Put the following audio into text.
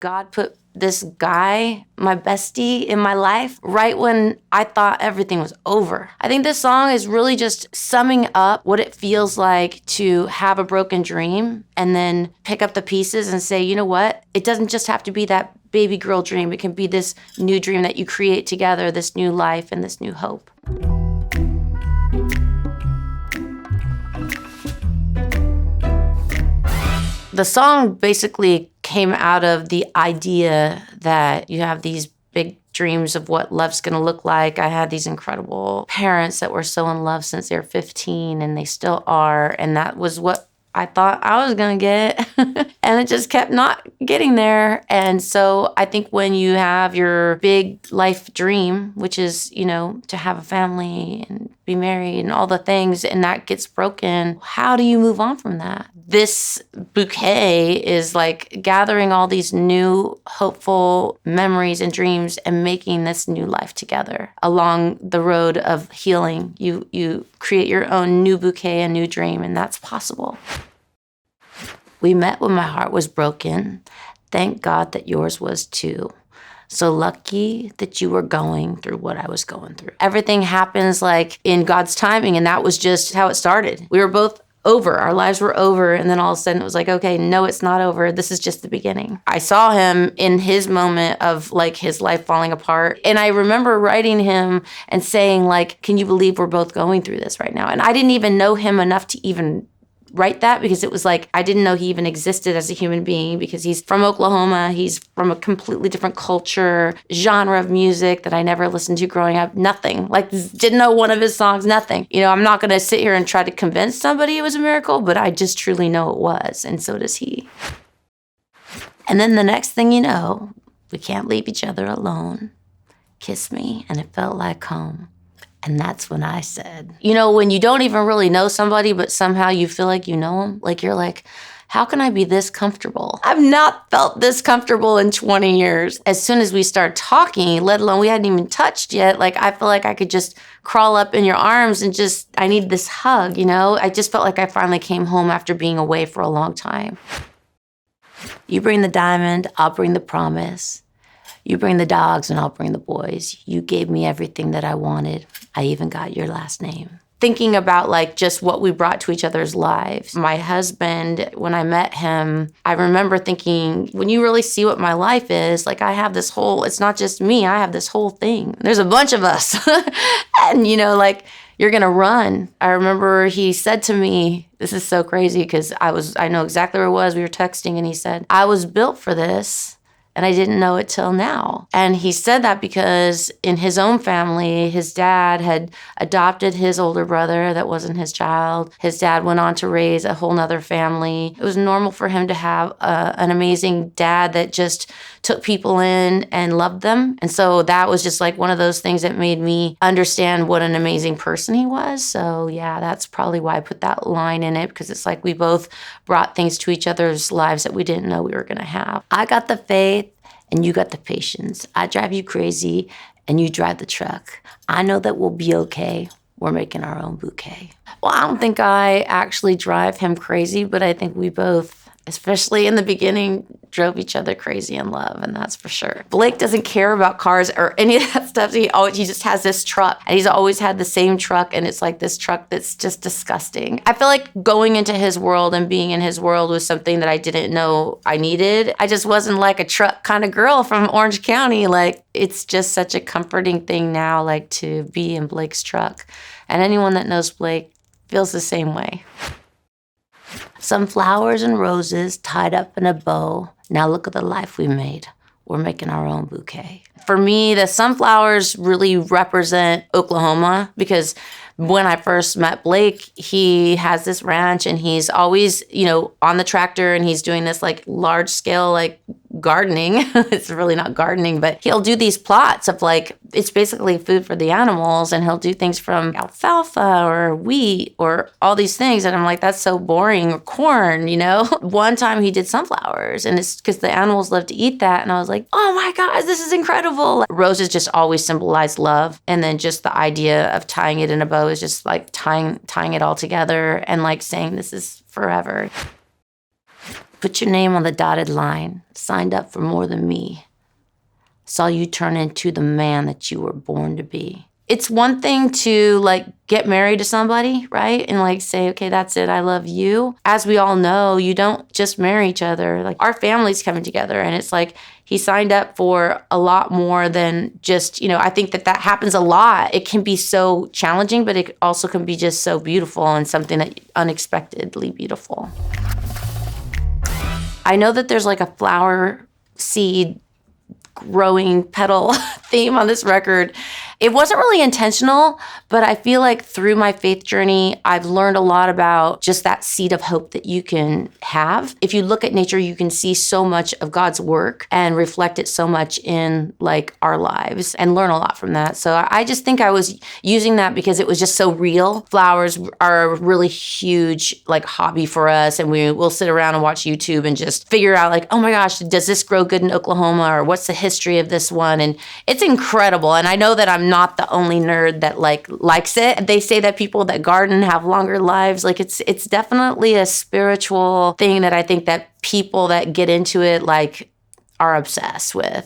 God put this guy, my bestie, in my life right when I thought everything was over. I think this song is really just summing up what it feels like to have a broken dream and then pick up the pieces and say, you know what? It doesn't just have to be that baby girl dream. It can be this new dream that you create together, this new life and this new hope. The song basically came out of the idea that you have these big dreams of what love's going to look like. I had these incredible parents that were so in love since they were 15, and they still are. And that was what I thought I was going to get. And it just kept not getting there. And so I think when you have your big life dream, which is, you know, to have a family and be married and all the things, and that gets broken, how do you move on from that? This bouquet is like gathering all these new hopeful memories and dreams and making this new life together along the road of healing. You create your own new bouquet, a new dream, and that's possible. We met when my heart was broken. Thank God that yours was too. So lucky that you were going through what I was going through. Everything happens like in God's timing, and that was just how it started. We were both over. Our lives were over, and then all of a sudden it was like, okay, no, it's not over. This is just the beginning. I saw him in his moment of like his life falling apart, and I remember writing him and saying like, can you believe we're both going through this right now? And I didn't even know him enough to even write that, because it was like I didn't know he even existed as a human being, because he's from Oklahoma. He's from a completely different culture, genre of music that I never listened to growing up. Nothing. Like, didn't know one of his songs, nothing. You know, I'm not going to sit here and try to convince somebody it was a miracle, but I just truly know it was, and so does he. And then the next thing you know, we can't leave each other alone. Kiss me, and it felt like home. And that's when I said, you know, when you don't even really know somebody, but somehow you feel like you know them, like you're like, how can I be this comfortable? I've not felt this comfortable in 20 years. As soon as we start talking, let alone we hadn't even touched yet, like I feel like I could just crawl up in your arms and just, I need this hug, you know? I just felt like I finally came home after being away for a long time. You bring the diamond, I'll bring the promise. You bring the dogs and I'll bring the boys. You gave me everything that I wanted. I even got your last name. Thinking about like just what we brought to each other's lives. My husband, when I met him, I remember thinking, when you really see what my life is, like I have this whole, it's not just me, I have this whole thing. There's a bunch of us. And you know, like, you're gonna run. I remember he said to me, this is so crazy because I know exactly where it was. We were texting and he said, I was built for this. And I didn't know it till now. And he said that because in his own family, his dad had adopted his older brother that wasn't his child. His dad went on to raise a whole nother family. It was normal for him to have an amazing dad that just took people in and loved them. And so that was just like one of those things that made me understand what an amazing person he was. So yeah, that's probably why I put that line in it, because it's like we both brought things to each other's lives that we didn't know we were going to have. I got the faith and you got the patience. I drive you crazy and you drive the truck. I know that we'll be okay. We're making our own bouquet. Well, I don't think I actually drive him crazy, but I think we both, especially in the beginning, drove each other crazy in love, and that's for sure. Blake doesn't care about cars or any of that stuff. He just has this truck, and he's always had the same truck, and it's like this truck that's just disgusting. I feel like going into his world and being in his world was something that I didn't know I needed. I just wasn't like a truck kind of girl from Orange County. Like, it's just such a comforting thing now, like, to be in Blake's truck. And anyone that knows Blake feels the same way. Some flowers and roses tied up in a bow. Now look at the life we made. We're making our own bouquet. For me, the sunflowers really represent Oklahoma, because when I first met Blake, he has this ranch and he's always, you know, on the tractor, and he's doing this like large scale, like gardening. It's really not gardening, but he'll do these plots of like, it's basically food for the animals, and he'll do things from alfalfa or wheat or all these things. And I'm like, that's so boring, or corn, you know? One time he did sunflowers, and it's because the animals love to eat that. And I was like, oh my gosh, this is incredible. Roses just always symbolize love. And then just the idea of tying it in a bow is just like tying it all together and like saying this is forever. Put your name on the dotted line. Signed up for more than me. Saw you turn into the man that you were born to be. It's one thing to like get married to somebody, right? And like say, okay, that's it, I love you. As we all know, you don't just marry each other. Like our family's coming together, and it's like he signed up for a lot more than just, I think that happens a lot. It can be so challenging, but it also can be just so beautiful and something that unexpectedly beautiful. I know that there's like a flower seed growing petal theme on this record. It wasn't really intentional, but I feel like through my faith journey, I've learned a lot about just that seed of hope that you can have. If you look at nature, you can see so much of God's work and reflect it so much in like our lives and learn a lot from that. So I just think I was using that because it was just so real. Flowers are a really huge like hobby for us, and we'll sit around and watch YouTube and just figure out like, oh my gosh, does this grow good in Oklahoma, or what's the history of this one? And it's incredible. And I know that I'm not the only nerd that likes it. They say that people that garden have longer lives. Like it's definitely a spiritual thing that I think that people that get into it like are obsessed with.